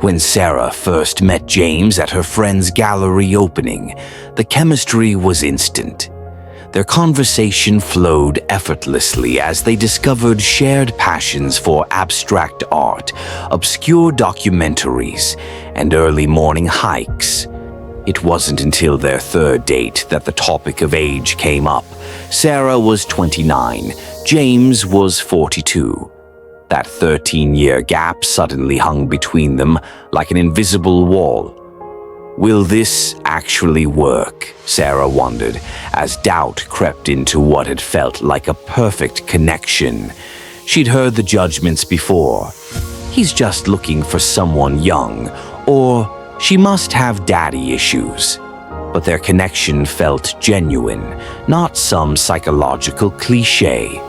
When Sarah first met James at her friend's gallery opening, the chemistry was instant. Their conversation flowed effortlessly as they discovered shared passions for abstract art, obscure documentaries, and early morning hikes. It wasn't until their third date that the topic of age came up. Sarah was 29, James was 42. That 13-year gap suddenly hung between them like an invisible wall. Will this actually work? Sarah wondered, as doubt crept into what had felt like a perfect connection. She'd heard the judgments before. He's just looking for someone young, or she must have daddy issues. But their connection felt genuine, not some psychological cliché.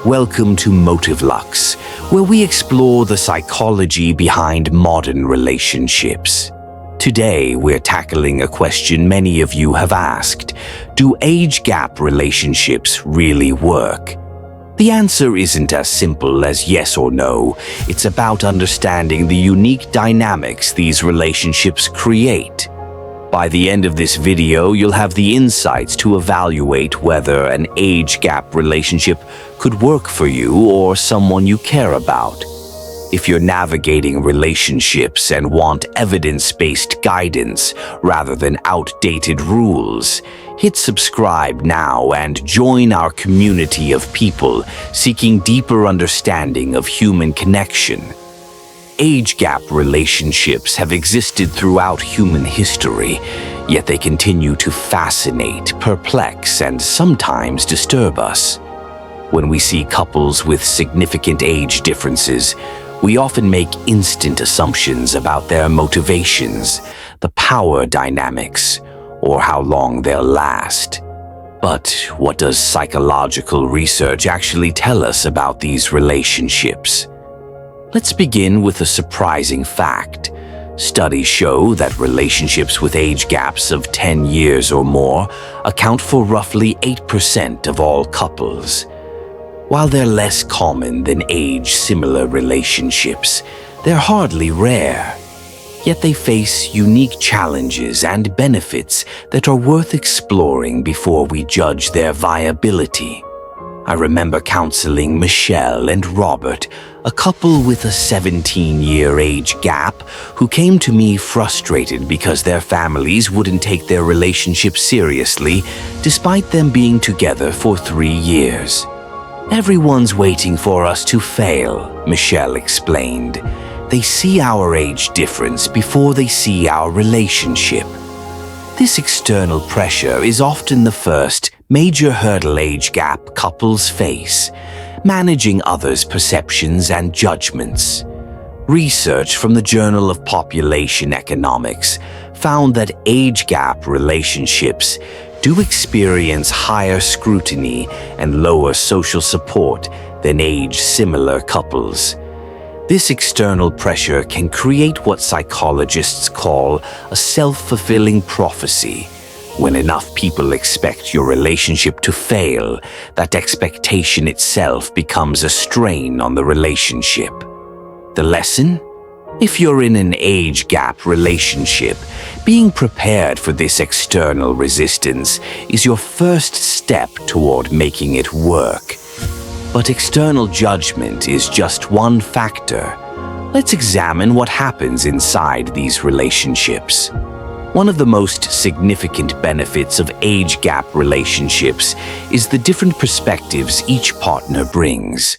Welcome to Motive Lux, where we explore the psychology behind modern relationships. Today, we're tackling a question many of you have asked. Do age gap relationships really work? The answer isn't as simple as yes or no. It's about understanding the unique dynamics these relationships create. By the end of this video, you'll have the insights to evaluate whether an age gap relationship could work for you or someone you care about. If you're navigating relationships and want evidence-based guidance rather than outdated rules, hit subscribe now and join our community of people seeking deeper understanding of human connection. Age gap relationships have existed throughout human history, yet they continue to fascinate, perplex, and sometimes disturb us. When we see couples with significant age differences, we often make instant assumptions about their motivations, the power dynamics, or how long they'll last. But what does psychological research actually tell us about these relationships? Let's begin with a surprising fact. Studies show that relationships with age gaps of 10 years or more account for roughly 8% of all couples. While they're less common than age-similar relationships, they're hardly rare. Yet they face unique challenges and benefits that are worth exploring before we judge their viability. I remember counseling Michelle and Robert, a couple with a 17-year age gap, who came to me frustrated because their families wouldn't take their relationship seriously despite them being together for 3 years. Everyone's waiting for us to fail, Michelle explained. They see our age difference before they see our relationship. This external pressure is often the first major hurdle age gap couples face, managing others' perceptions and judgments. Research from the Journal of Population Economics found that age gap relationships do experience higher scrutiny and lower social support than age-similar couples. This external pressure can create what psychologists call a self-fulfilling prophecy. When enough people expect your relationship to fail, that expectation itself becomes a strain on the relationship. The lesson? If you're in an age gap relationship, being prepared for this external resistance is your first step toward making it work. But external judgment is just one factor. Let's examine what happens inside these relationships. One of the most significant benefits of age gap relationships is the different perspectives each partner brings.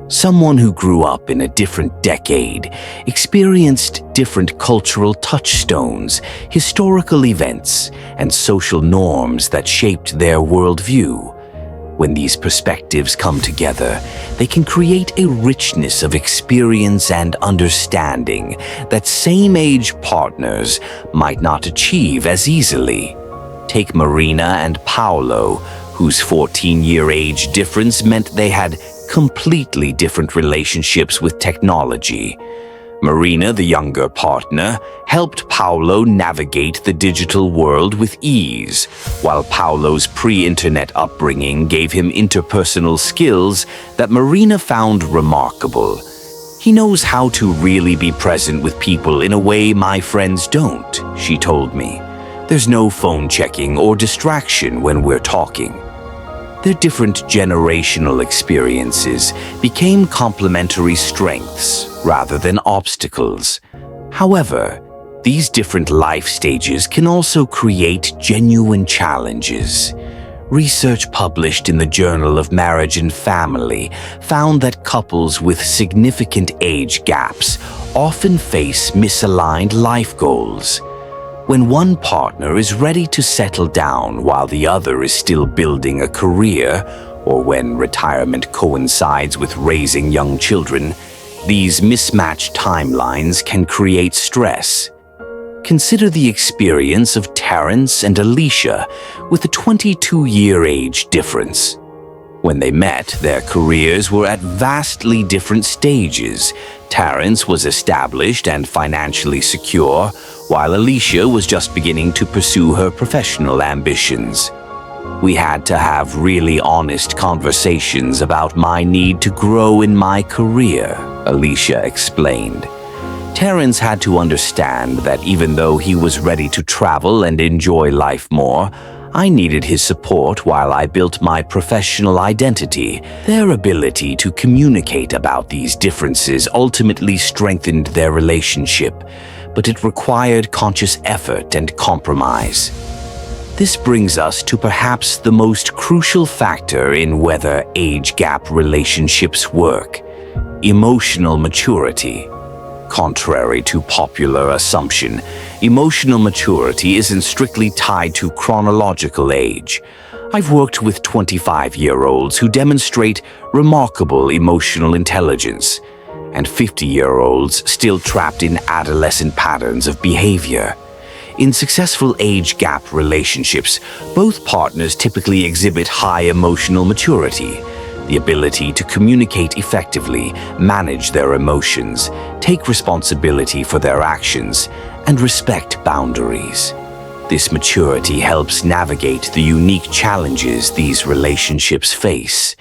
Someone who grew up in a different decade experienced different cultural touchstones, historical events, and social norms that shaped their worldview. When these perspectives come together, they can create a richness of experience and understanding that same-age partners might not achieve as easily. Take Marina and Paolo, whose 14-year age difference meant they had completely different relationships with technology. Marina, the younger partner, helped Paolo navigate the digital world with ease, while Paolo's pre-internet upbringing gave him interpersonal skills that Marina found remarkable. He knows how to really be present with people in a way my friends don't, she told me. There's no phone checking or distraction when we're talking. Their different generational experiences became complementary strengths rather than obstacles. However, these different life stages can also create genuine challenges. Research published in the Journal of Marriage and Family found that couples with significant age gaps often face misaligned life goals. When one partner is ready to settle down while the other is still building a career, or when retirement coincides with raising young children, these mismatched timelines can create stress. Consider the experience of Terrence and Alicia with a 22-year age difference. When they met, their careers were at vastly different stages. Terrence was established and financially secure, while Alicia was just beginning to pursue her professional ambitions. We had to have really honest conversations about my need to grow in my career, Alicia explained. Terrence had to understand that even though he was ready to travel and enjoy life more, I needed his support while I built my professional identity. Their ability to communicate about these differences ultimately strengthened their relationship, but it required conscious effort and compromise. This brings us to perhaps the most crucial factor in whether age gap relationships work: emotional maturity. Contrary to popular assumption, emotional maturity isn't strictly tied to chronological age. I've worked with 25-year-olds who demonstrate remarkable emotional intelligence, and 50-year-olds still trapped in adolescent patterns of behavior. In successful age gap relationships, both partners typically exhibit high emotional maturity, the ability to communicate effectively, manage their emotions, take responsibility for their actions, and respect boundaries. This maturity helps navigate the unique challenges these relationships face.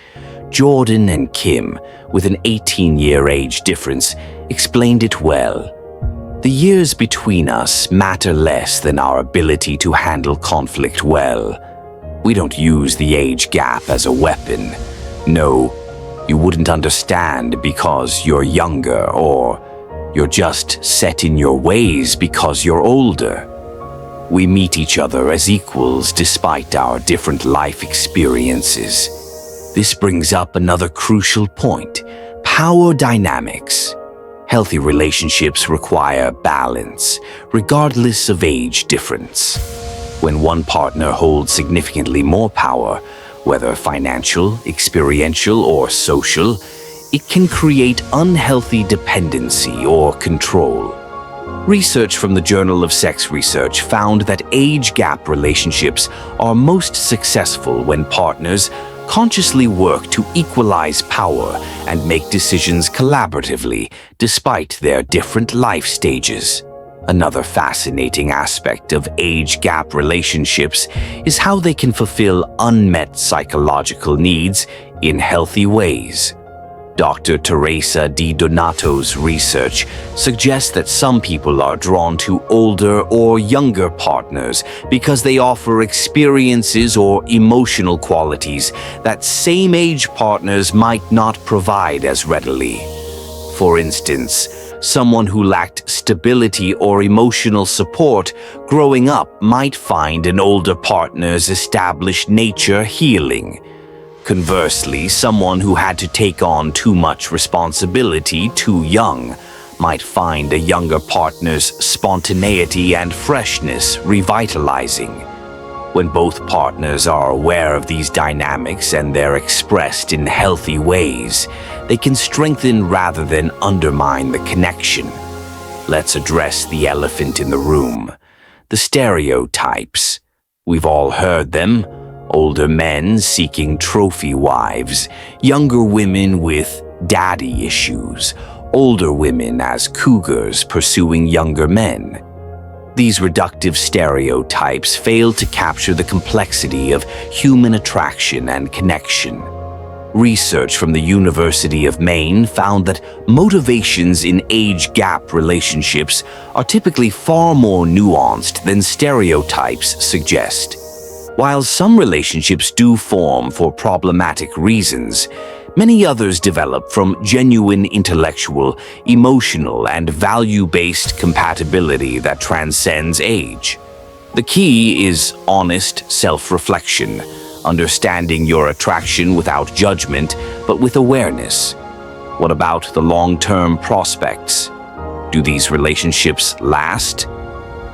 Jordan and Kim, with an 18-year age difference, explained it well. The years between us matter less than our ability to handle conflict well. We don't use the age gap as a weapon. No, you wouldn't understand because you're younger, or you're just set in your ways because you're older. We meet each other as equals despite our different life experiences. This brings up another crucial point: power dynamics. Healthy relationships require balance, regardless of age difference. When one partner holds significantly more power, whether financial, experiential, or social, it can create unhealthy dependency or control. Research from the Journal of Sex Research found that age gap relationships are most successful when partners consciously work to equalize power and make decisions collaboratively despite their different life stages. Another fascinating aspect of age gap relationships is how they can fulfill unmet psychological needs in healthy ways. Dr. Teresa Di Donato's research suggests that some people are drawn to older or younger partners because they offer experiences or emotional qualities that same-age partners might not provide as readily. For instance, someone who lacked stability or emotional support growing up might find an older partner's established nature healing. Conversely, someone who had to take on too much responsibility too young might find a younger partner's spontaneity and freshness revitalizing. When both partners are aware of these dynamics and they're expressed in healthy ways, they can strengthen rather than undermine the connection. Let's address the elephant in the room: the stereotypes. We've all heard them. Older men seeking trophy wives, younger women with daddy issues, older women as cougars pursuing younger men. These reductive stereotypes fail to capture the complexity of human attraction and connection. Research from the University of Maine found that motivations in age gap relationships are typically far more nuanced than stereotypes suggest. While some relationships do form for problematic reasons, many others develop from genuine intellectual, emotional, and value-based compatibility that transcends age. The key is honest self-reflection, understanding your attraction without judgment, but with awareness. What about the long-term prospects? Do these relationships last?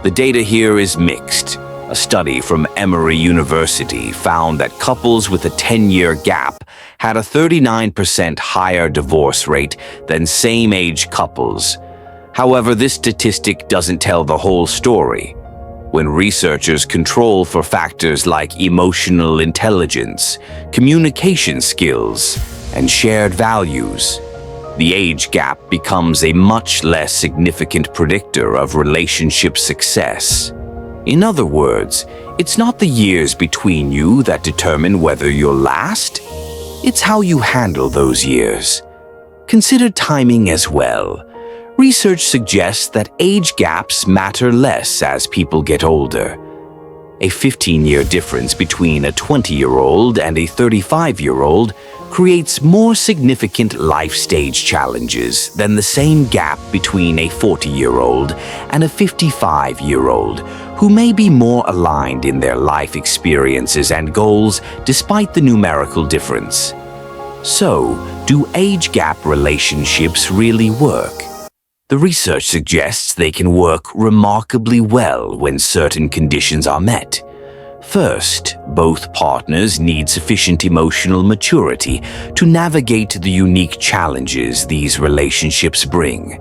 The data here is mixed. A study from Emory University found that couples with a 10-year gap had a 39% higher divorce rate than same-age couples. However, this statistic doesn't tell the whole story. When researchers control for factors like emotional intelligence, communication skills, and shared values, the age gap becomes a much less significant predictor of relationship success. In other words, it's not the years between you that determine whether you'll last. It's how you handle those years. Consider timing as well. Research suggests that age gaps matter less as people get older. A 15-year difference between a 20-year-old and a 35-year-old creates more significant life stage challenges than the same gap between a 40-year-old and a 55-year-old, who may be more aligned in their life experiences and goals despite the numerical difference. So, do age gap relationships really work? The research suggests they can work remarkably well when certain conditions are met. First, both partners need sufficient emotional maturity to navigate the unique challenges these relationships bring.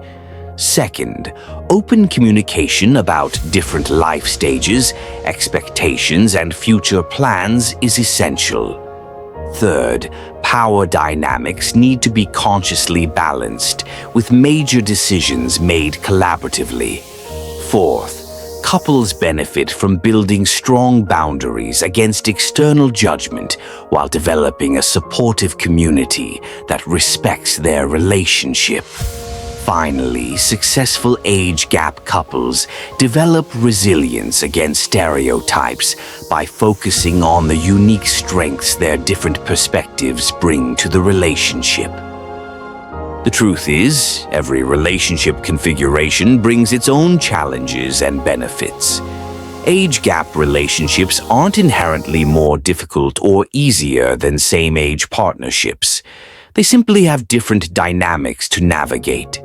Second, open communication about different life stages, expectations, and future plans is essential. Third, power dynamics need to be consciously balanced, with major decisions made collaboratively. Fourth, couples benefit from building strong boundaries against external judgment while developing a supportive community that respects their relationship. Finally, successful age gap couples develop resilience against stereotypes by focusing on the unique strengths their different perspectives bring to the relationship. The truth is, every relationship configuration brings its own challenges and benefits. Age gap relationships aren't inherently more difficult or easier than same-age partnerships. They simply have different dynamics to navigate.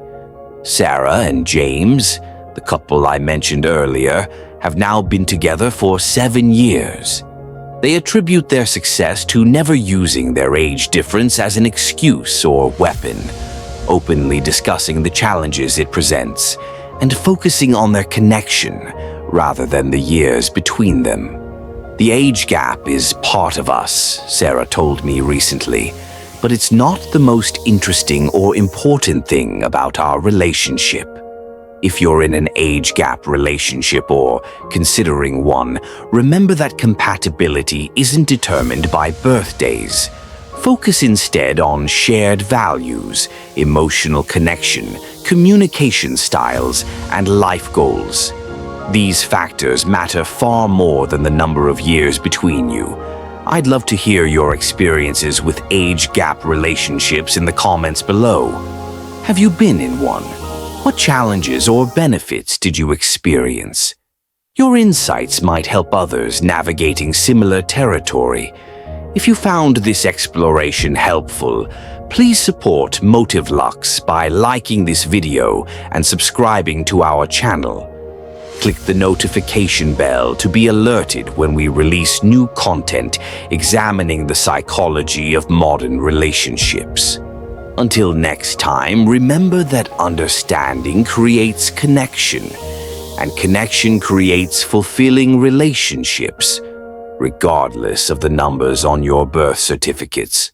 Sarah and James, the couple I mentioned earlier, have now been together for 7 years. They attribute their success to never using their age difference as an excuse or weapon, openly discussing the challenges it presents, and focusing on their connection rather than the years between them. The age gap is part of us, Sarah told me recently, but it's not the most interesting or important thing about our relationship. If you're in an age gap relationship or considering one, remember that compatibility isn't determined by birthdays. Focus instead on shared values, emotional connection, communication styles, and life goals. These factors matter far more than the number of years between you. I'd love to hear your experiences with age gap relationships in the comments below. Have you been in one? What challenges or benefits did you experience? Your insights might help others navigating similar territory. If you found this exploration helpful, please support Motive Lux by liking this video and subscribing to our channel. Click the notification bell to be alerted when we release new content examining the psychology of modern relationships. Until next time, remember that understanding creates connection, and connection creates fulfilling relationships, regardless of the numbers on your birth certificates.